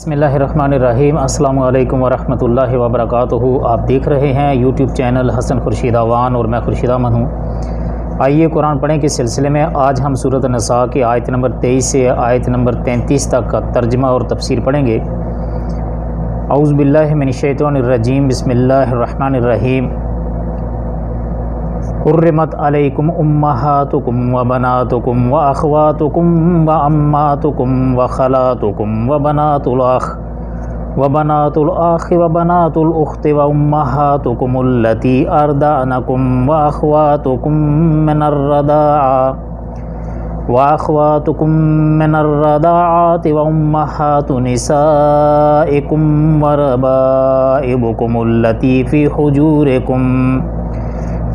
بسم اللہ الرحمن الرحیم۔ السلام علیکم ورحمۃ اللہ وبرکاتہ۔ آپ دیکھ رہے ہیں یوٹیوب چینل حسن خورشید اوان اور میں خورشید احمد ہوں۔ آئیے قرآن پڑھیں کے سلسلے میں آج ہم سورۃ النساء کی آیت نمبر 23 سے آیت نمبر 33 تک کا ترجمہ اور تفسیر پڑھیں گے۔ اعوذ باللہ من الشیطان الرجیم، بسم اللہ الرحمن الرحیم۔ حرمت علیکم امہاتکم وبناتکم واخواتکم وعماتکم وخالاتکم وبنات الاخ وبنات الاخت وامہاتکم التی ارضعنکم واخواتکم من الرضاعات وامہات نسائکم وربائبکم التی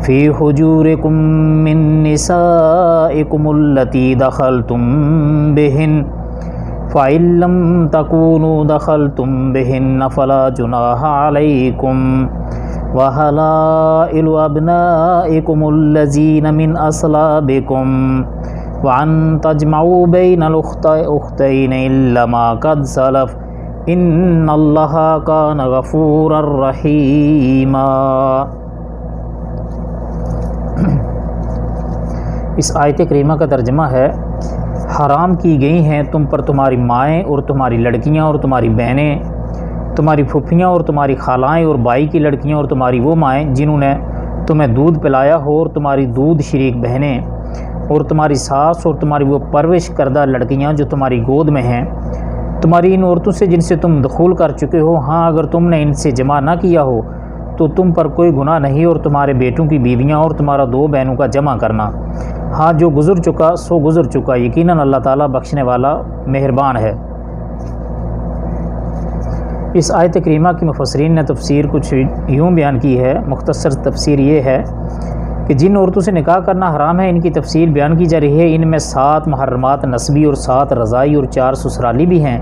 فی حجورکم من نسائکم التی دخلتم بہن فإن لم تکونوا دخلتم بہن فلا جناح علیکم وحلائل ابنائکم الذین من اصلابکم وان تجمعوا بین الاختین الا ما قد سلف ان اللہ کان غفورا رحیما۔ اس آیت کریمہ کا ترجمہ ہے، حرام کی گئی ہیں تم پر تمہاری مائیں اور تمہاری لڑکیاں اور تمہاری بہنیں، تمہاری پھپھیاں اور تمہاری خالائیں اور بائی کی لڑکیاں اور تمہاری وہ مائیں جنہوں نے تمہیں دودھ پلایا ہو، اور تمہاری دودھ شریک بہنیں، اور تمہاری ساس اور تمہاری وہ پرورش کردہ لڑکیاں جو تمہاری گود میں ہیں، تمہاری ان عورتوں سے جن سے تم دخول کر چکے ہو، ہاں اگر تم نے ان سے جمع نہ کیا ہو تو تم پر کوئی گناہ نہیں، اور تمہارے بیٹوں کی بیویاں اور تمہارا 2 بہنوں کا جمع کرنا، ہاں جو گزر چکا سو گزر چکا، یقیناً اللہ تعالیٰ بخشنے والا مہربان ہے۔ اس آیت کریمہ کی مفسرین نے تفسیر کچھ یوں بیان کی ہے، مختصر تفسیر یہ ہے کہ جن عورتوں سے نکاح کرنا حرام ہے ان کی تفصیل بیان کی جا رہی ہے۔ ان میں 7 محرمات نسبی اور 7 رضائی اور 4 سسرالی بھی ہیں۔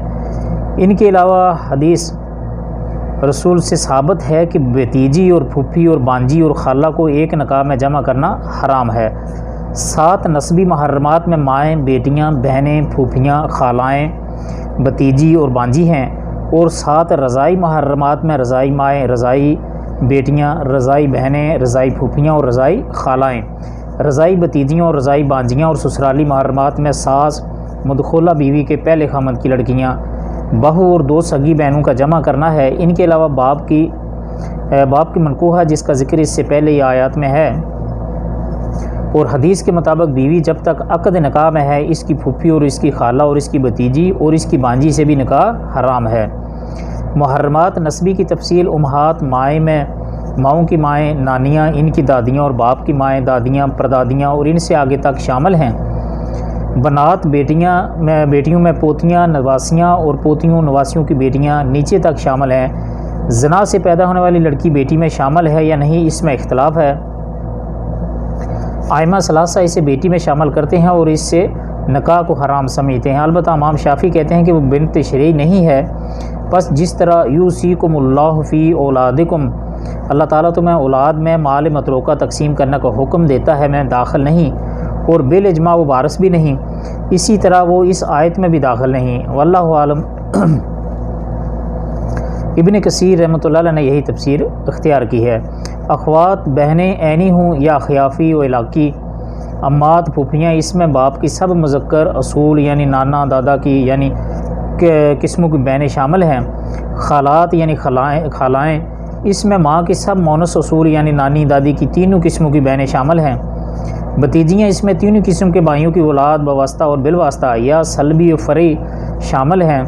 ان کے علاوہ حدیث رسول سے ثابت ہے کہ بھتیجی اور پھوپھی اور بانجی اور خالہ کو ایک نکاح میں جمع کرنا حرام ہے۔ 7 نسبی محرمات میں مائیں، بیٹیاں، بہنیں، پھوپھیاں، خالائیں، بھتیجی اور بانجی ہیں، اور 7 رضائی محرمات میں رضائی مائیں، رضائی بیٹیاں، رضائی بہنیں، رضائی پھوپھیاں اور رضائی خالائیں، رضائی بھتیجیاں اور رضائی بانجیاں، اور سسرالی محرمات میں ساس، مدخولہ بیوی کے پہلے خامند کی لڑکیاں، بہو اور 2 سگی بہنوں کا جمع کرنا ہے۔ ان کے علاوہ باپ کی منکوحہ جس کا ذکر اس سے پہلے یہ آیات میں ہے، اور حدیث کے مطابق بیوی جب تک عقد نکاح میں ہے اس کی پھوپھی اور اس کی خالہ اور اس کی بھتیجی اور اس کی بانجی سے بھی نکاح حرام ہے۔ محرمات نسبی کی تفصیل امہات مائیں میں ماؤں کی مائیں، نانیاں، ان کی دادیاں اور باپ کی مائیں، دادیاں، پردادیاں اور ان سے آگے تک شامل ہیں۔ بنات بیٹیوں میں پوتیاں، نواسیاں اور پوتیوں نواسیوں کی بیٹیاں نیچے تک شامل ہیں۔ زنا سے پیدا ہونے والی لڑکی بیٹی میں شامل ہے یا نہیں اس میں اختلاف ہے۔ ائمہ ثلاثہ اسے بیٹی میں شامل کرتے ہیں اور اس سے نکاح کو حرام سمجھتے ہیں، البتہ امام شافعی کہتے ہیں کہ وہ بنت شرعی نہیں ہے۔ پس جس طرح یوصیکم اللہ فی اولادکم، اللہ تعالیٰ تمہیں اولاد میں مال متروکہ تقسیم کرنے کا حکم دیتا ہے، میں داخل نہیں، اور بالاجماع وہ وارث بھی نہیں، اسی طرح وہ اس آیت میں بھی داخل نہیں، واللہ عالم۔ ابن کثیر رحمۃ اللہ علیہ نے یہی تفسیر اختیار کی ہے۔ اخوات بہنیں عینی ہوں یا اخیافی و علاقی، امات پھوپھیاں، اس میں باپ کی سب مذکر اصول یعنی نانا دادا کی یعنی قسموں کی بہنیں شامل ہیں۔ خالات یعنی خالائیں، اس میں ماں کی سب مونس اصول یعنی نانی دادی کی تینوں قسموں کی بہنیں شامل ہیں۔ بھتیجیاں، اس میں تینوں قسم کے بھائیوں کی اولاد بواسطہ اور بالواسطہ یا سلبی و فرعی شامل ہیں۔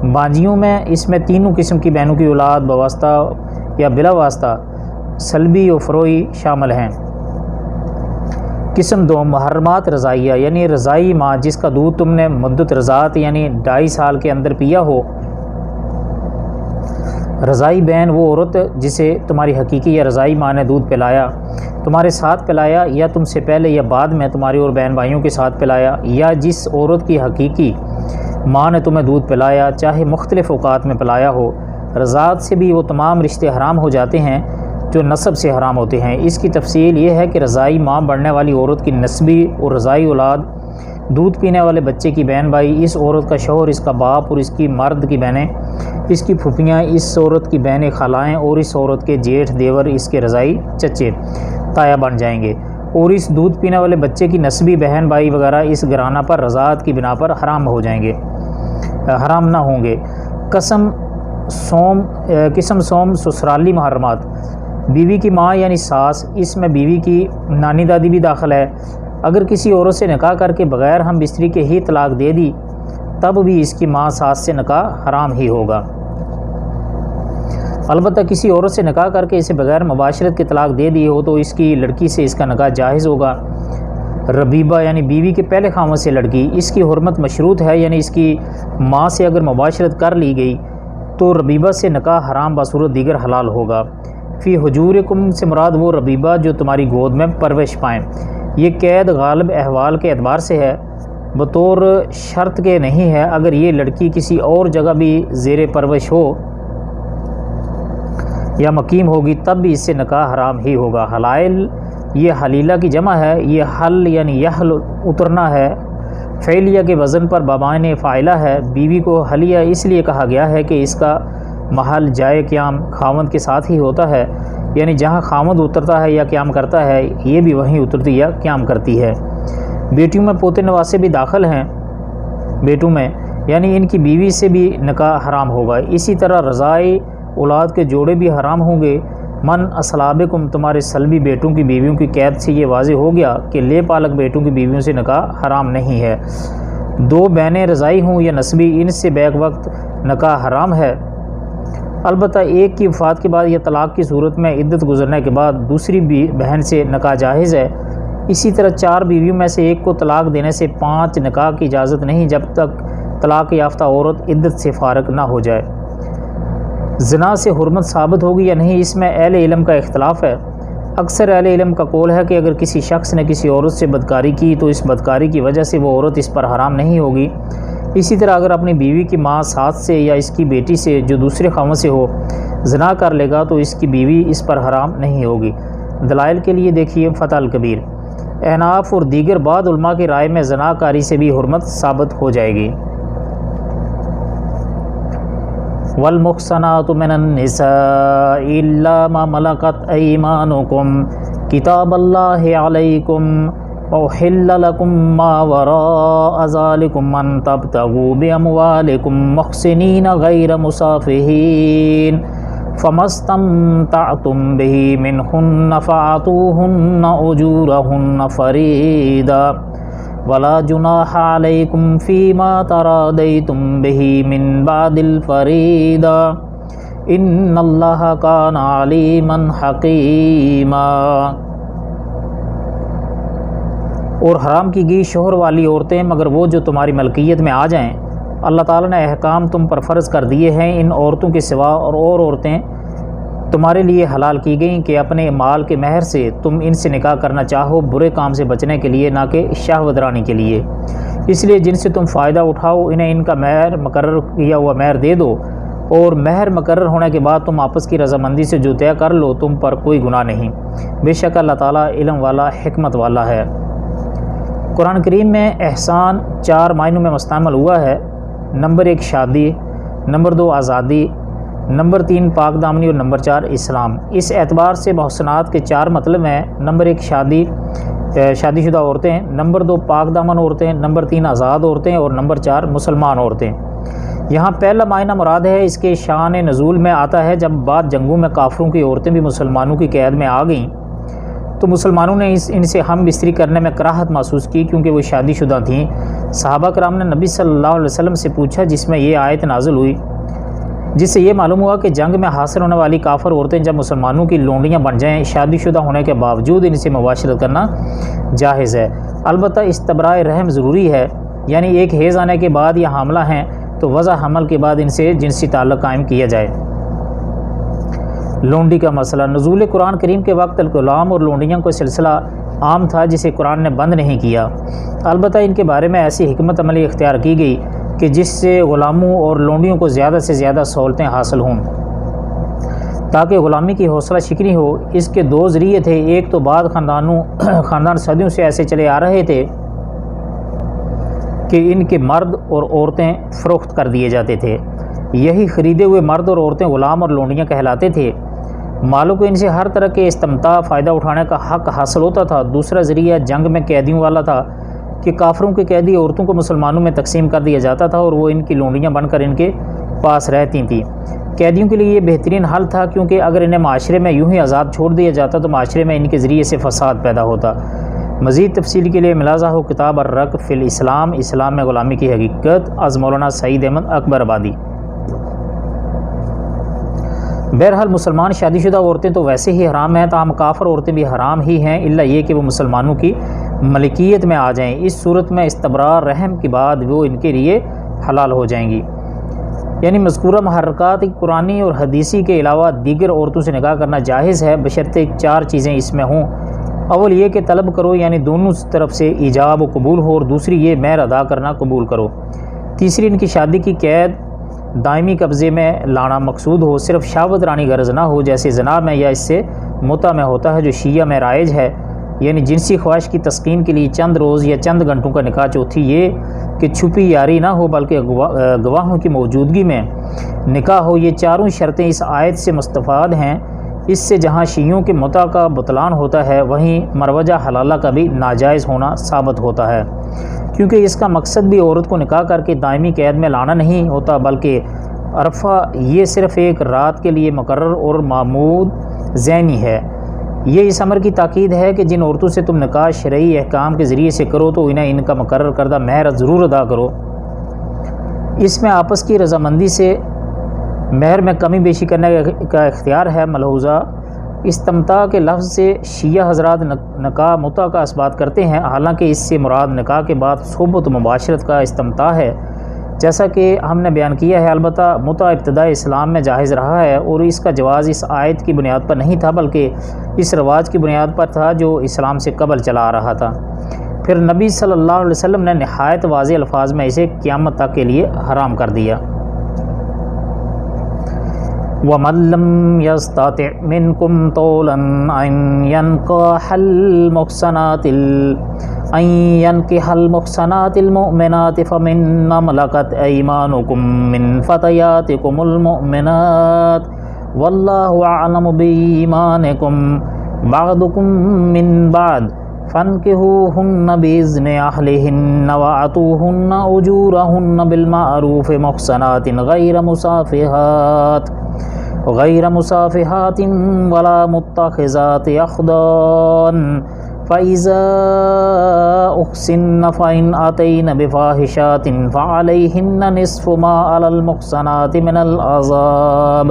بانجیوں میں اس میں تینوں قسم کی بہنوں کی اولاد بواسطہ یا بلا واسطہ، سلبی و فروعی شامل ہیں۔ قسم 2 محرمات رضائیہ یعنی رضائی ماں جس کا دودھ تم نے مدت رضاعت یعنی 2.5 سال کے اندر پیا ہو۔ رضائی بہن وہ عورت جسے تمہاری حقیقی یا رضائی ماں نے دودھ پلایا، تمہارے ساتھ پلایا یا تم سے پہلے یا بعد میں تمہاری اور بہن بھائیوں کے ساتھ پلایا، یا جس عورت کی حقیقی ماں نے تمہیں دودھ پلایا چاہے مختلف اوقات میں پلایا ہو۔ رضاعت سے بھی وہ تمام رشتے حرام ہو جاتے ہیں جو نسب سے حرام ہوتے ہیں۔ اس کی تفصیل یہ ہے کہ رضائی ماں بڑھنے والی عورت کی نسبی اور رضائی اولاد دودھ پینے والے بچے کی بہن بھائی، اس عورت کا شوہر، اس کا باپ اور اس کی مرد کی بہنیں، اس کی پھوپھیاں، اس عورت کی بہنیں خالائیں اور اس عورت کے جیٹھ دیور، اس کے رضائی چچے تایا بن جائیں گے، اور اس دودھ پینے والے بچے کی نسبی بہن بھائی وغیرہ اس گھرانہ پر رضاعت کی بنا پر حرام ہو جائیں گے، حرام نہ ہوں گے۔ قسم سوم سسرالی محرمات، بیوی کی ماں یعنی ساس، اس میں بیوی کی نانی دادی بھی داخل ہے۔ اگر کسی عورت سے نکاح کر کے بغیر ہم بستری کے ہی طلاق دے دی تب بھی اس کی ماں ساس سے نکاح حرام ہی ہوگا۔ البتہ کسی عورت سے نکاح کر کے اسے بغیر مباشرت کے طلاق دے دی ہو تو اس کی لڑکی سے اس کا نکاح جائز ہوگا۔ ربیبہ یعنی بیوی کے پہلے خاوند سے لڑکی، اس کی حرمت مشروط ہے، یعنی اس کی ماں سے اگر مباشرت کر لی گئی تو ربیبہ سے نکاح حرام بصورت دیگر حلال ہوگا۔ فی حجورکم سے مراد وہ ربیبہ جو تمہاری گود میں پرورش پائیں۔ یہ قید غالب احوال کے اعتبار سے ہے، بطور شرط کے نہیں ہے۔ اگر یہ لڑکی کسی اور جگہ بھی زیر پرورش ہو یا مقیم ہوگی تب بھی اس سے نکاح حرام ہی ہوگا۔ حلائل یہ حلیلہ کی جمع ہے، یہ حل یعنی یحل اترنا ہے، فعلیہ کے وزن پر بمعنی فاعلہ ہے۔ بیوی کو حلیہ اس لیے کہا گیا ہے کہ اس کا محل جائے قیام خاوند کے ساتھ ہی ہوتا ہے، یعنی جہاں خاوند اترتا ہے یا قیام کرتا ہے یہ بھی وہیں اترتی یا قیام کرتی ہے۔ بیٹیوں میں پوتے نواسے بھی داخل ہیں، بیٹوں میں یعنی ان کی بیوی سے بھی نکاح حرام ہوگا۔ اسی طرح رضائی اولاد کے جوڑے بھی حرام ہوں گے۔ من اصلابکم تمہارے سلبی بیٹوں کی بیویوں کی قید سے یہ واضح ہو گیا کہ لے پالک بیٹوں کی بیویوں سے نکاح حرام نہیں ہے۔ دو بہنیں رضائی ہوں یا نسبی، ان سے بیک وقت نکاح حرام ہے۔ البتہ ایک کی وفات کے بعد یا طلاق کی صورت میں عدت گزرنے کے بعد دوسری بہن سے نکاح جائز ہے۔ اسی طرح 4 بیویوں میں سے ایک کو طلاق دینے سے 5 نکاح کی اجازت نہیں جب تک طلاق یافتہ عورت عدت سے فارغ نہ ہو جائے۔ زنا سے حرمت ثابت ہوگی یا نہیں، اس میں اہل علم کا اختلاف ہے۔ اکثر اہل علم کا قول ہے کہ اگر کسی شخص نے کسی عورت سے بدکاری کی تو اس بدکاری کی وجہ سے وہ عورت اس پر حرام نہیں ہوگی۔ اسی طرح اگر اپنی بیوی کی ماں ساس سے یا اس کی بیٹی سے جو دوسرے خاوند سے ہو زنا کر لے گا تو اس کی بیوی اس پر حرام نہیں ہوگی۔ دلائل کے لیے دیکھیے فتح الکبیر۔ احناف اور دیگر بعض علماء کی رائے میں زنا کاری سے بھی حرمت ثابت ہو جائے گی۔ والمحصنات من النساء الا ما ملكت ايمانكم كتاب الله عليكم وأحل لكم ما وراء ذلكم ان تبتغوا بأموالكم محسنين غير مسافحين فما استمتعتم به منهن فآتوهن أجورهن فريضة ولا جناح عليكم فيما تراضيتم به من بعد الفريضة ان الله كان عليما حكيما۔ اور حرام کی گئی شوہر والی عورتیں مگر وہ جو تمہاری ملکیت میں آ جائیں۔ اللہ تعالیٰ نے احکام تم پر فرض کر دیے ہیں، ان عورتوں کے سوا اور عورتیں تمہارے لیے حلال کی گئیں کہ اپنے مال کے مہر سے تم ان سے نکاح کرنا چاہو، برے کام سے بچنے کے لیے نہ کہ شہوت رانی کے لیے۔ اس لیے جن سے تم فائدہ اٹھاؤ انہیں ان کا مہر مقرر کیا ہوا مہر دے دو، اور مہر مقرر ہونے کے بعد تم آپس کی رضامندی سے جو طے کر لو تم پر کوئی گناہ نہیں۔ بے شک اللہ تعالیٰ علم والا حکمت والا ہے۔ قرآن کریم میں احسان 4 معنوں میں مستعمل ہوا ہے۔ نمبر 1 شادی، نمبر 2 آزادی، نمبر 3 پاک دامنی اور نمبر 4 اسلام۔ اس اعتبار سے محسنات کے 4 مطلب ہیں۔ نمبر 1 شادی شدہ عورتیں، نمبر 2 پاک دامن عورتیں، نمبر 3 آزاد عورتیں اور نمبر 4 مسلمان عورتیں۔ یہاں پہلا معنی مراد ہے اس کے شان نزول میں آتا ہے جب بعد جنگوں میں کافروں کی عورتیں بھی مسلمانوں کی قید میں آ گئیں تو مسلمانوں نے ان سے ہم بستری کرنے میں کراہت محسوس کی کیونکہ وہ شادی شدہ تھیں۔ صحابہ کرام نے نبی صلی اللہ علیہ وسلم سے پوچھا جس میں یہ آیت نازل ہوئی، جس سے یہ معلوم ہوا کہ جنگ میں حاصل ہونے والی کافر عورتیں جب مسلمانوں کی لونڈیاں بن جائیں شادی شدہ ہونے کے باوجود ان سے مباشرت کرنا جائز ہے۔ البتہ استبراء رحم ضروری ہے، یعنی ایک حیض آنے کے بعد یا حاملہ ہیں تو وضع حمل کے بعد ان سے جنسی تعلق قائم کیا جائے۔ لونڈی کا مسئلہ نزول قرآن کریم کے وقت غلام اور لونڈیاں کا سلسلہ عام تھا جسے قرآن نے بند نہیں کیا، البتہ ان کے بارے میں ایسی حکمت عملی اختیار کی گئی کہ جس سے غلاموں اور لونڈیوں کو زیادہ سے زیادہ سہولتیں حاصل ہوں تاکہ غلامی کی حوصلہ شکنی ہو۔ اس کے 2 ذریعے تھے، ایک تو بعد خاندان صدیوں سے ایسے چلے آ رہے تھے کہ ان کے مرد اور عورتیں فروخت کر دیے جاتے تھے۔ یہی خریدے ہوئے مرد اور عورتیں غلام اور لونڈیاں کہلاتے تھے۔ مالوں کو ان سے ہر طرح کے استمتاع فائدہ اٹھانے کا حق حاصل ہوتا تھا۔ دوسرا ذریعہ جنگ میں قیدیوں والا تھا کہ کافروں کے قیدی عورتوں کو مسلمانوں میں تقسیم کر دیا جاتا تھا اور وہ ان کی لونڈیاں بن کر ان کے پاس رہتی تھیں۔ قیدیوں کے لیے یہ بہترین حل تھا، کیونکہ اگر انہیں معاشرے میں یوں ہی آزاد چھوڑ دیا جاتا تو معاشرے میں ان کے ذریعے سے فساد پیدا ہوتا۔ مزید تفصیل کے لیے ملاحظہ ہو کتاب الرق فی الاسلام، اسلام میں غلامی کی حقیقت، از مولانا سعید احمد اکبر آبادی۔ بہرحال مسلمان شادی شدہ عورتیں تو ویسے ہی حرام ہیں، تاہم کافر عورتیں بھی حرام ہی ہیں، الا یہ کہ وہ مسلمانوں کی ملکیت میں آ جائیں۔ اس صورت میں استبراء رحم کے بعد وہ ان کے لیے حلال ہو جائیں گی۔ یعنی مذکورہ محرکات قرآنی اور حدیثی کے علاوہ دیگر عورتوں سے نکاح کرنا جائز ہے، بشرطے 4 چیزیں اس میں ہوں۔ اول یہ کہ طلب کرو، یعنی دونوں طرف سے ایجاب و قبول ہو، اور دوسری یہ مہر ادا کرنا قبول کرو۔ تیسری ان کی شادی کی قید دائمی قبضے میں لانا مقصود ہو، صرف شہوت رانی غرض نہ ہو، جیسے زنا میں یا اس سے متع میں ہوتا ہے جو شیعہ میں رائج ہے، یعنی جنسی خواہش کی تسکین کے لیے چند روز یا چند گھنٹوں کا نکاح۔ چوتھی یہ کہ چھپی یاری نہ ہو بلکہ گواہوں کی موجودگی میں نکاح ہو۔ یہ چاروں شرطیں اس آیت سے مستفاد ہیں۔ اس سے جہاں شیعوں کے متع کا بطلان ہوتا ہے، وہیں مروجہ حلالہ کا بھی ناجائز ہونا ثابت ہوتا ہے، کیونکہ اس کا مقصد بھی عورت کو نکاح کر کے دائمی قید میں لانا نہیں ہوتا، بلکہ عرفہ یہ صرف ایک رات کے لیے مقرر اور معمود ذہنی ہے۔ یہ اس امر کی تاکید ہے کہ جن عورتوں سے تم نکاح شرعی احکام کے ذریعے سے کرو تو انہیں ان کا مقرر کردہ مہر ضرور ادا کرو۔ اس میں آپس کی رضامندی سے مہر میں کمی بیشی کرنے کا اختیار ہے۔ ملحوظہ استمتاع کے لفظ سے شیعہ حضرات نکاح متع کا اثبات کرتے ہیں، حالانکہ اس سے مراد نکاح کے بعد صحبت و مباشرت کا استمتاع ہے، جیسا کہ ہم نے بیان کیا ہے۔ البتہ متع ابتدائی اسلام میں جائز رہا ہے، اور اس کا جواز اس آیت کی بنیاد پر نہیں تھا بلکہ اس رواج کی بنیاد پر تھا جو اسلام سے قبل چلا آ رہا تھا۔ پھر نبی صلی اللہ علیہ وسلم نے نہایت واضح الفاظ میں اسے قیامت تک کے لیے حرام کر دیا۔ وَمَن لَّمْ يَسْتَطِعْ مِنكُمْ طَوْلًا أَن ينكح المحصنات المؤمنات فمما ملكت أيمانكم من فتياتكم المؤمنات والله أعلم بإيمانكم بعضكم من بعض فانكحوهن بإذن أهلهن وآتوهن أجورهن بالمعروف محصنات غير مصافحات ولا متخذات أخدان فَإِذَا أُحْصِنَّ فَإِنْ أَتَيْنَ بِفَاحِشَةٍ فَعَلَيْهِنَّ نِصْفُ مَا عَلَى الْمُحْصَنَاتِ مِنَ الْعَذَابِ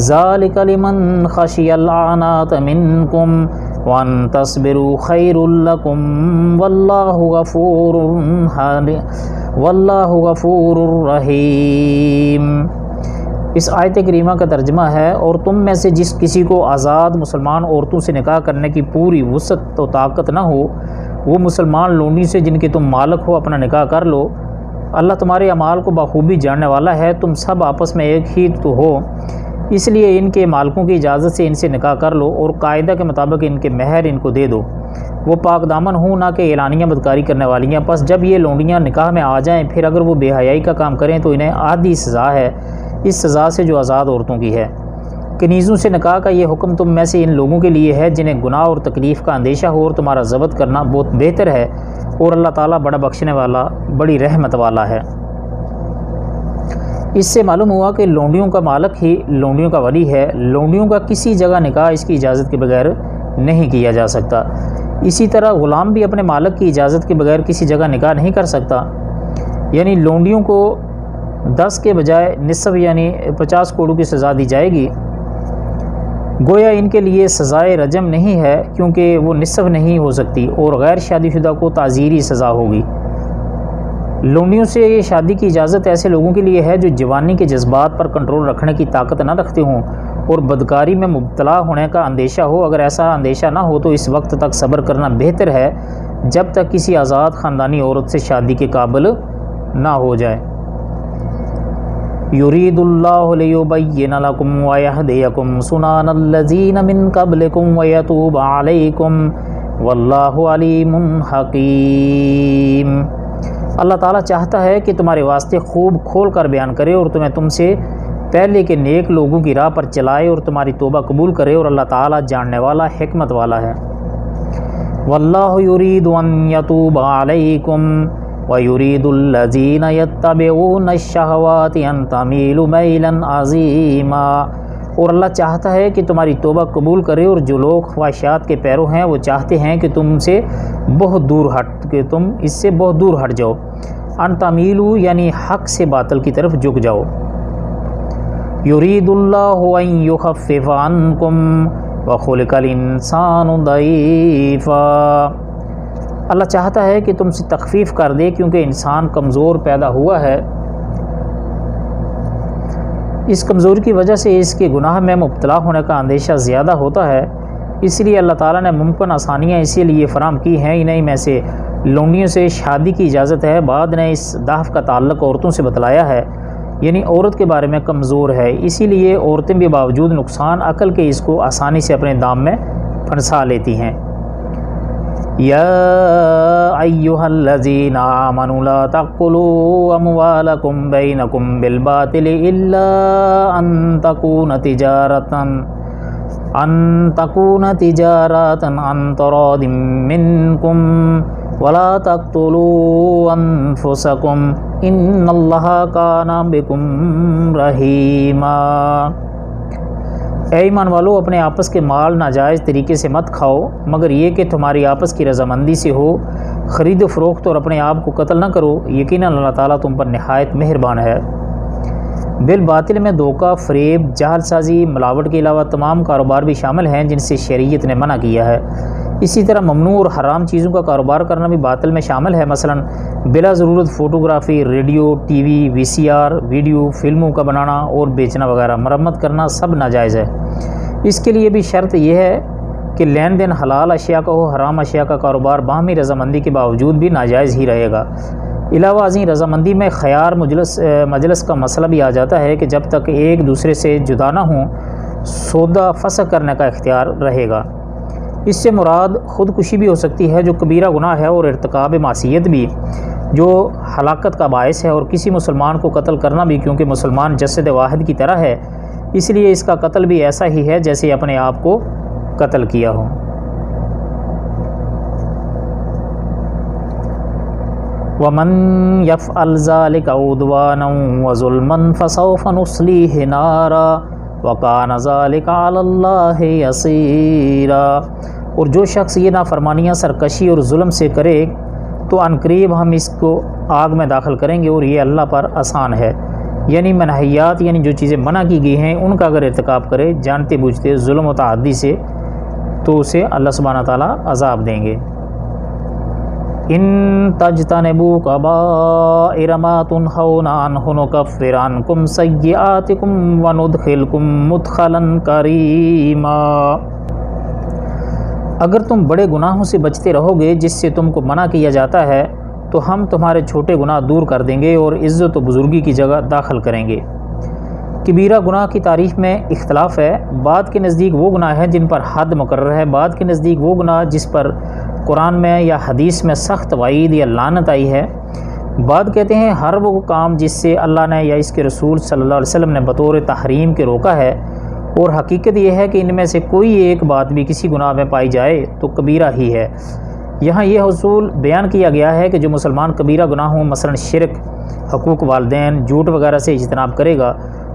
ذَلِكَ لِمَنْ خَشِيَ الْعَنَاتَ مِنْكُمْ وَأَنْ تَصْبِرُوا خَيْرٌ لَكُمْ وَاللَّهُ غَفُورٌ رَحِيمٌ۔ اس آیت کریمہ کا ترجمہ ہے، اور تم میں سے جس کسی کو آزاد مسلمان عورتوں سے نکاح کرنے کی پوری وسعت و طاقت نہ ہو، وہ مسلمان لونڈی سے جن کے تم مالک ہو اپنا نکاح کر لو۔ اللہ تمہارے اعمال کو بخوبی جاننے والا ہے، تم سب آپس میں ایک ہی تو ہو، اس لیے ان کے مالکوں کی اجازت سے ان سے نکاح کر لو، اور قاعدہ کے مطابق ان کے مہر ان کو دے دو۔ وہ پاک دامن ہوں، نہ کہ اعلانیہ بدکاری کرنے والیاں۔ پس جب یہ لونڈیاں نکاح میں آ جائیں، پھر اگر وہ بے حیائی کا کام کریں تو انہیں آدھی سزا ہے اس سزا سے جو آزاد عورتوں کی ہے۔ کنیزوں سے نکاح کا یہ حکم تم میں سے ان لوگوں کے لیے ہے جنہیں گناہ اور تکلیف کا اندیشہ ہو، اور تمہارا ضبط کرنا بہت بہتر ہے، اور اللہ تعالیٰ بڑا بخشنے والا بڑی رحمت والا ہے۔ اس سے معلوم ہوا کہ لونڈیوں کا مالک ہی لونڈیوں کا ولی ہے۔ لونڈیوں کا کسی جگہ نکاح اس کی اجازت کے بغیر نہیں کیا جا سکتا۔ اسی طرح غلام بھی اپنے مالک کی اجازت کے بغیر کسی جگہ نکاح نہیں کر سکتا۔ یعنی لونڈیوں کو 10 کے بجائے نصف یعنی 50 کوڑوں کی سزا دی جائے گی۔ گویا ان کے لیے سزائے رجم نہیں ہے، کیونکہ وہ نصف نہیں ہو سکتی، اور غیر شادی شدہ کو تعزیری سزا ہوگی۔ لونڈیوں سے شادی کی اجازت ایسے لوگوں کے لیے ہے جو جوانی کے جذبات پر کنٹرول رکھنے کی طاقت نہ رکھتے ہوں اور بدکاری میں مبتلا ہونے کا اندیشہ ہو۔ اگر ایسا اندیشہ نہ ہو تو اس وقت تک صبر کرنا بہتر ہے جب تک کسی آزاد خاندانی عورت سے شادی کے قابل نہ ہو جائے۔ یرید اللہ لیبین لکم ویہدیکم سنن الذین من قبلکم ویتوب علیکم واللہ علیم حکیم۔ اللہ تعالیٰ چاہتا ہے کہ تمہارے واسطے خوب کھول کر بیان کرے اور تم سے پہلے کے نیک لوگوں کی راہ پر چلائے اور تمہاری توبہ قبول کرے، اور اللہ تعالیٰ جاننے والا حکمت والا ہے۔ واللہ یرید ان یتوب علیکم ویرید الذین یتبعون الشہوات ان تمیلوا میلا عظیما، اور اللہ چاہتا ہے کہ تمہاری توبہ قبول کرے، اور جو لوگ خواہشات کے پیرو ہیں وہ چاہتے ہیں کہ تم اس سے بہت دور ہٹ جاؤ۔ ان تمیلوا یعنی حق سے باطل کی طرف جھک جاؤ۔ یرید اللہ ان یخفف عنکم وخلق الانسان ضعیفا، اللہ چاہتا ہے کہ تم سے تخفیف کر دے کیونکہ انسان کمزور پیدا ہوا ہے، اس کمزوری کی وجہ سے اس کے گناہ میں مبتلا ہونے کا اندیشہ زیادہ ہوتا ہے، اس لیے اللہ تعالیٰ نے ممکن آسانیاں اسی لیے فراہم کی ہیں۔ انہیں میں سے لونڈیوں سے شادی کی اجازت ہے۔ بعد نے اس ضعف کا تعلق عورتوں سے بتلایا ہے، یعنی عورت کے بارے میں کمزور ہے، اسی لیے عورتیں بھی باوجود نقصان عقل کے اس کو آسانی سے اپنے دام میں پھنسا لیتی ہیں۔ یا ایھا الذین آمنوا لا تأکلوا اموالکم بینکم بالباطل الا ان تکون تجارۃ عن تراض منکم ولا تقتلوا انفسکم ان اللہ کان بکم رحیما، اے ایمان والو اپنے آپس کے مال ناجائز طریقے سے مت کھاؤ مگر یہ کہ تمہاری آپس کی رضامندی سے ہو، خرید و فروخت اور اپنے آپ کو قتل نہ کرو، یقیناً اللہ تعالیٰ تم پر نہایت مہربان ہے۔ بالباطل میں دھوکہ، فریب، جعل سازی، ملاوٹ کے علاوہ تمام کاروبار بھی شامل ہیں جن سے شریعت نے منع کیا ہے۔ اسی طرح ممنوع اور حرام چیزوں کا کاروبار کرنا بھی باطل میں شامل ہے، مثلا بلا ضرورت فوٹوگرافی، ریڈیو، ٹی وی، وی سی آر، ویڈیو فلموں کا بنانا اور بیچنا وغیرہ، مرمت کرنا سب ناجائز ہے۔ اس کے لیے بھی شرط یہ ہے کہ لین دین حلال اشیاء کا ہو، حرام اشیاء کا کاروبار باہمی رضامندی کے باوجود بھی ناجائز ہی رہے گا۔ علاوہ ازیں رضامندی میں خیار مجلس کا مسئلہ بھی آ جاتا ہے کہ جب تک ایک دوسرے سے جدا نہ ہوں سودا فسخ کرنے کا اختیار رہے گا۔ اس سے مراد خودکشی بھی ہو سکتی ہے جو کبیرہ گناہ ہے، اور ارتکاب معصیت بھی جو ہلاکت کا باعث ہے، اور کسی مسلمان کو قتل کرنا بھی، کیونکہ مسلمان جسد واحد کی طرح ہے، اس لیے اس کا قتل بھی ایسا ہی ہے جیسے اپنے آپ کو قتل کیا ہو۔ وَمَن يَفْعَلْ ذَلِكَ عُدْوَانًا وَظُلْمًا فَسَوْفَ نُصْلِيهِ نَارًا وَكَانَ ذَلِكَ عَلَى اللَّهِ يَسِيرًا، اور جو شخص یہ نافرمانیاں سرکشی اور ظلم سے کرے تو عنقریب ہم اس کو آگ میں داخل کریں گے، اور یہ اللہ پر آسان ہے۔ یعنی منہیات یعنی جو چیزیں منع کی گئی ہیں ان کا اگر ارتکاب کرے جانتے بوجھتے ظلم و تعدی سے تو اسے اللہ سبحانہ تعالیٰ عذاب دیں گے۔ ان تجتنبوا کبائر ما تنہون عنہ نکفر عنکم سیئاتکم وندخلکم مدخلا کریما، اگر تم بڑے گناہوں سے بچتے رہو گے جس سے تم کو منع کیا جاتا ہے تو ہم تمہارے چھوٹے گناہ دور کر دیں گے اور عزت و بزرگی کی جگہ داخل کریں گے۔ کبیرہ گناہ کی تعریف میں اختلاف ہے، بعض کے نزدیک وہ گناہ ہیں جن پر حد مقرر ہے، بعض کے نزدیک وہ گناہ جس پر قرآن میں یا حدیث میں سخت وعید یا لعنت آئی ہے، بعض کہتے ہیں ہر وہ کام جس سے اللہ نے یا اس کے رسول صلی اللہ علیہ وسلم نے بطور تحریم کے روکا ہے، اور حقیقت یہ ہے کہ ان میں سے کوئی ایک بات بھی کسی گناہ میں پائی جائے تو کبیرہ ہی ہے۔ یہاں یہ حصول بیان کیا گیا ہے کہ جو مسلمان کبیرہ گناہوں مثلا شرک، حقوق والدین، جھوٹ وغیرہ سے اجتناب کرے گا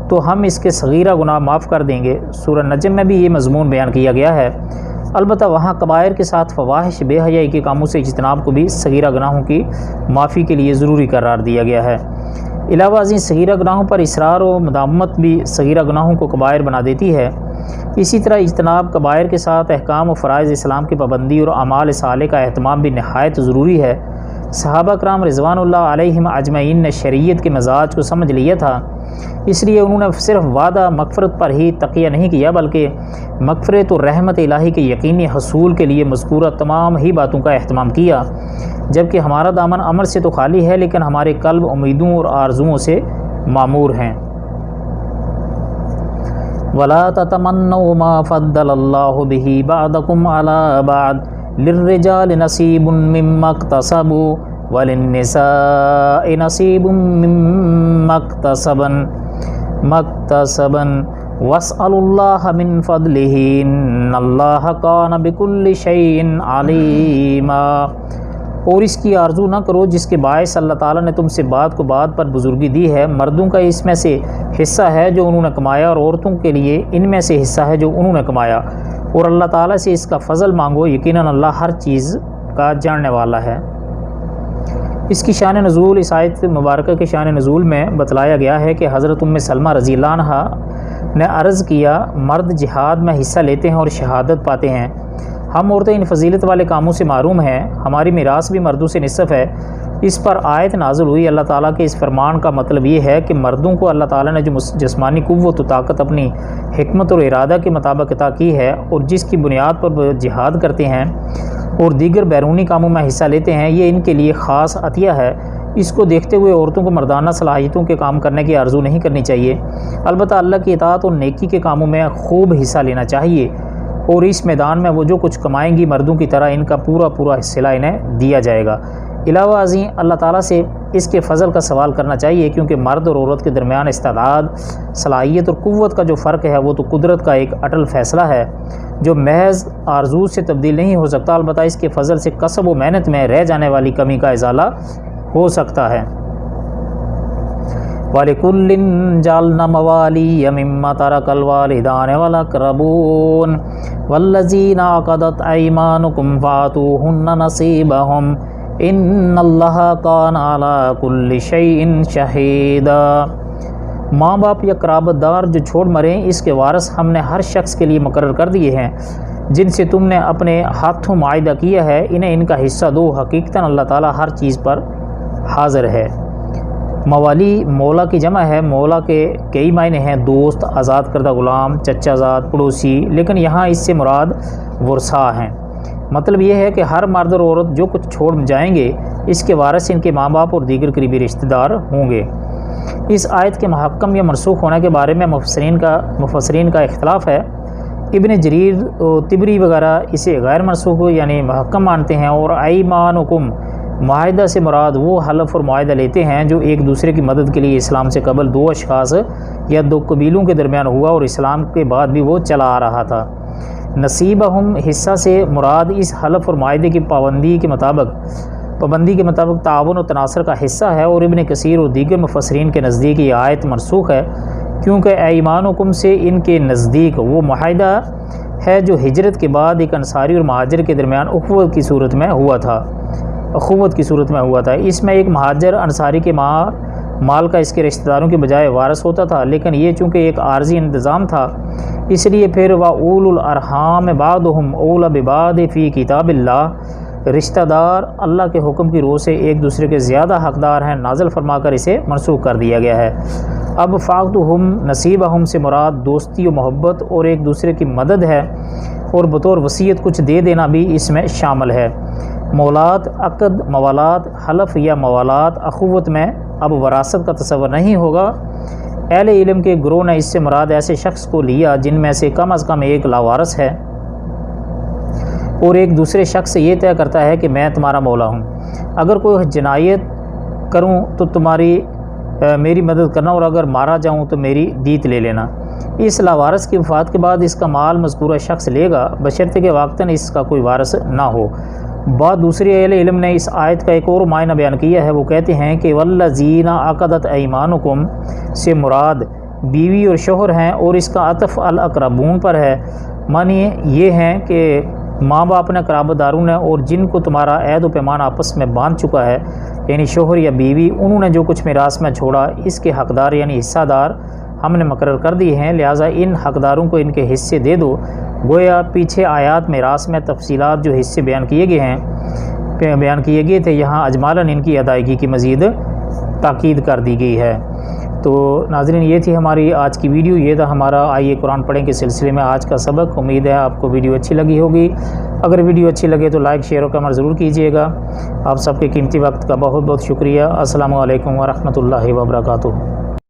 تو ہم اس کے صغیرہ گناہ معاف کر دیں گے۔ سورہ نجم میں بھی یہ مضمون بیان کیا گیا ہے، البتہ وہاں کبائر کے ساتھ فواحش، بے حیائی کے کاموں سے اجتناب کو بھی صغیرہ گناہوں کی معافی کے لیے ضروری قرار دیا گیا ہے۔ علاوہ ازیں صغیرہ گناہوں پر اصرار و مداومت بھی صغیرہ گناہوں کو کبائر بنا دیتی ہے۔ اسی طرح اجتناب کبائر کے ساتھ احکام و فرائض اسلام کی پابندی اور اعمال صالح کا اہتمام بھی نہایت ضروری ہے۔ صحابہ کرام رضوان اللہ علیہم اجمعین نے شریعت کے مزاج کو سمجھ لیا تھا، اس لیے انہوں نے صرف وعدہ مغفرت پر ہی تقیہ نہیں کیا بلکہ مغفرت اور رحمت الہی کے یقینی حصول کے لیے مذکورہ تمام ہی باتوں کا اہتمام کیا، جبکہ ہمارا دامن عمل سے تو خالی ہے لیکن ہمارے قلب امیدوں اور آرزوؤں سے معمور ہیں۔ وَلَا تَتَمَنَّوْا مَا فَضَّلَ اللَّهُ بِهِ بَعْضَكُمْ عَلَى بَعْضٍ لِلرِّجَالِ نَصِيبٌ مِّمَّا اكْتَسَبُوا وَلِلنِّسَاءِ نَصِيبٌ مِّمَّا اكْتَسَبْنَ وَاسْأَلُوا اللَّهَ مِن فَضْلِهِ إِنَّ اللَّهَ كَانَ بِكُلِّ شَيْءٍ عَلِيمًا۔ اور اس کی آرزو نہ کرو جس کے باعث اللہ تعالیٰ نے تم سے بات کو بات پر بزرگی دی ہے۔ مردوں کا اس میں سے حصہ ہے جو انہوں نے کمایا، اور عورتوں کے لیے ان میں سے حصہ ہے جو انہوں نے کمایا، اور اللہ تعالیٰ سے اس کا فضل مانگو، یقیناً اللہ ہر چیز کا جاننے والا ہے۔ اس کی شان نزول، اس آیت مبارکہ کے شان نزول میں بتلایا گیا ہے کہ حضرت ام سلمہ رضی اللہ عنہ نے عرض کیا، مرد جہاد میں حصہ لیتے ہیں اور شہادت پاتے ہیں، ہم عورتیں ان فضیلت والے کاموں سے محروم ہیں، ہماری میراث بھی مردوں سے نصف ہے۔ اس پر آیت نازل ہوئی۔ اللہ تعالیٰ کے اس فرمان کا مطلب یہ ہے کہ مردوں کو اللہ تعالیٰ نے جو جسمانی قوت و طاقت اپنی حکمت اور ارادہ کے مطابق عطا کی ہے، اور جس کی بنیاد پر وہ جہاد کرتے ہیں اور دیگر بیرونی کاموں میں حصہ لیتے ہیں، یہ ان کے لیے خاص عطیہ ہے۔ اس کو دیکھتے ہوئے عورتوں کو مردانہ صلاحیتوں کے کام کرنے کی آرزو نہیں کرنی چاہیے، البتہ اللہ کی اطاعت اور نیکی کے کاموں میں خوب حصہ لینا چاہیے، اور اس میدان میں وہ جو کچھ کمائیں گی مردوں کی طرح ان کا پورا حصہ انہیں دیا جائے گا۔ علاوہ ازیں اللہ تعالیٰ سے اس کے فضل کا سوال کرنا چاہیے، کیونکہ مرد اور عورت کے درمیان استعداد، صلاحیت اور قوت کا جو فرق ہے وہ تو قدرت کا ایک اٹل فیصلہ ہے جو محض آرزو سے تبدیل نہیں ہو سکتا، البتہ اس کے فضل سے کسب و محنت میں رہ جانے والی کمی کا ازالہ ہو سکتا ہے۔ وَلِكُلٍّ جَعَلْنَا مَوَالِيَ مِمَّا تَرَكَ الْوَالِدَانِ وَالْأَقْرَبُونَ وَالَّذِينَ عَقَدَتْ أَيْمَانُكُمْ فَآتُوهُنَّ نَصِيبَهُمْ إِنَّ اللَّهَ كَانَ عَلَى كُلِّ شَيْءٍ شَهِيدًا۔ ماں باپ یا قرابت دار جو چھوڑ مریں، اس کے وارث ہم نے ہر شخص کے لیے مقرر کر دیے ہیں جن سے تم نے اپنے ہاتھوں معاہدہ کیا ہے، انہیں ان کا حصہ دو، حقیقتاً اللہ تعالیٰ ہر چیز پر حاضر ہے۔ موالی مولا کی جمع ہے۔ مولا کے کئی معنی ہیں، دوست، آزاد کردہ غلام، چچا زاد، پڑوسی، لیکن یہاں اس سے مراد ورثاء ہیں۔ مطلب یہ ہے کہ ہر مرد اور عورت جو کچھ چھوڑ جائیں گے، اس کے وارث ان کے ماں باپ اور دیگر قریبی رشتہ دار ہوں گے۔ اس آیت کے محکم یا منسوخ ہونے کے بارے میں مفسرین کا اختلاف ہے۔ ابن جریر و طبری وغیرہ اسے غیر منسوخ یعنی محکم مانتے ہیں، اور ایمانکم معاہدہ سے مراد وہ حلف اور معاہدہ لیتے ہیں جو ایک دوسرے کی مدد کے لیے اسلام سے قبل دو اشخاص یا دو قبیلوں کے درمیان ہوا اور اسلام کے بعد بھی وہ چلا آ رہا تھا۔ نصیبہم حصہ سے مراد اس حلف اور معاہدے کی پابندی کے مطابق تعاون و تناصر کا حصہ ہے، اور ابن کثیر اور دیگر مفسرین کے نزدیک یہ آیت منسوخ ہے، کیونکہ ایمانکم سے ان کے نزدیک وہ معاہدہ ہے جو ہجرت کے بعد ایک انصاری اور مہاجر کے درمیان اخوت کی صورت میں ہوا تھا۔ اس میں ایک مہاجر انصاری کے مال کا اس کے رشتہ داروں کے بجائے وارث ہوتا تھا، لیکن یہ چونکہ ایک عارضی انتظام تھا، اس لیے پھر وَأُولُو الْأَرْحَامِ بَعْضُهُمْ أَوْلَىٰ بِبَعْضٍ فِي کتاب اللہ، رشتہ دار اللہ کے حکم کی روح سے ایک دوسرے کے زیادہ حقدار ہیں نازل فرما کر اسے منسوخ کر دیا گیا ہے۔ اب فَأْتُوهُمْ نَصِيبَهُمْ سے مراد دوستی و محبت اور ایک دوسرے کی مدد ہے، اور بطور وصیت کچھ دے دینا بھی اس میں شامل ہے۔ مولات، عقد، موالات، حلف یا موالات اخوت میں اب وراثت کا تصور نہیں ہوگا۔ اہل علم کے گروہ نے اس سے مراد ایسے شخص کو لیا جن میں سے کم از کم ایک لاوارث ہے اور ایک دوسرے شخص سے یہ طے کرتا ہے کہ میں تمہارا مولا ہوں، اگر کوئی جنایت کروں تو میری مدد کرنا، اور اگر مارا جاؤں تو میری دیت لے لینا۔ اس لاوارث کی وفات کے بعد اس کا مال مذکورہ شخص لے گا، بشرطے کہ واقعتاً اس کا کوئی وارث نہ ہو۔ بعد دوسری اہل علم نے اس آیت کا ایک اور معنی بیان کیا ہے، وہ کہتے ہیں کہ والذین عقدت ایمانکم سے مراد بیوی اور شوہر ہیں، اور اس کا عطف الاقربون پر ہے۔ معنی یہ ہیں کہ ماں باپ نے، قرابت داروں نے، اور جن کو تمہارا عہد و پیمان آپس میں باندھ چکا ہے، یعنی شوہر یا بیوی، انہوں نے جو کچھ میراث میں چھوڑا اس کے حقدار یعنی حصہ دار ہم نے مقرر کر دیے ہیں، لہٰذا ان حقداروں کو ان کے حصے دے دو۔ گویا پیچھے آیات میراث میں تفصیلات جو حصے بیان کیے گئے تھے، یہاں اجمالاً ان کی ادائیگی کی مزید تاکید کر دی گئی ہے۔ تو ناظرین، یہ تھی ہماری آج کی ویڈیو، یہ تھا ہمارا آئیے قرآن پڑھیں کے سلسلے میں آج کا سبق۔ امید ہے آپ کو ویڈیو اچھی لگی ہوگی۔ اگر ویڈیو اچھی لگے تو لائک، شیئر اور کمنٹ ضرور کیجیے گا۔ آپ سب کے قیمتی وقت کا بہت بہت شکریہ۔ السلام علیکم ورحمۃ اللہ وبرکاتہ۔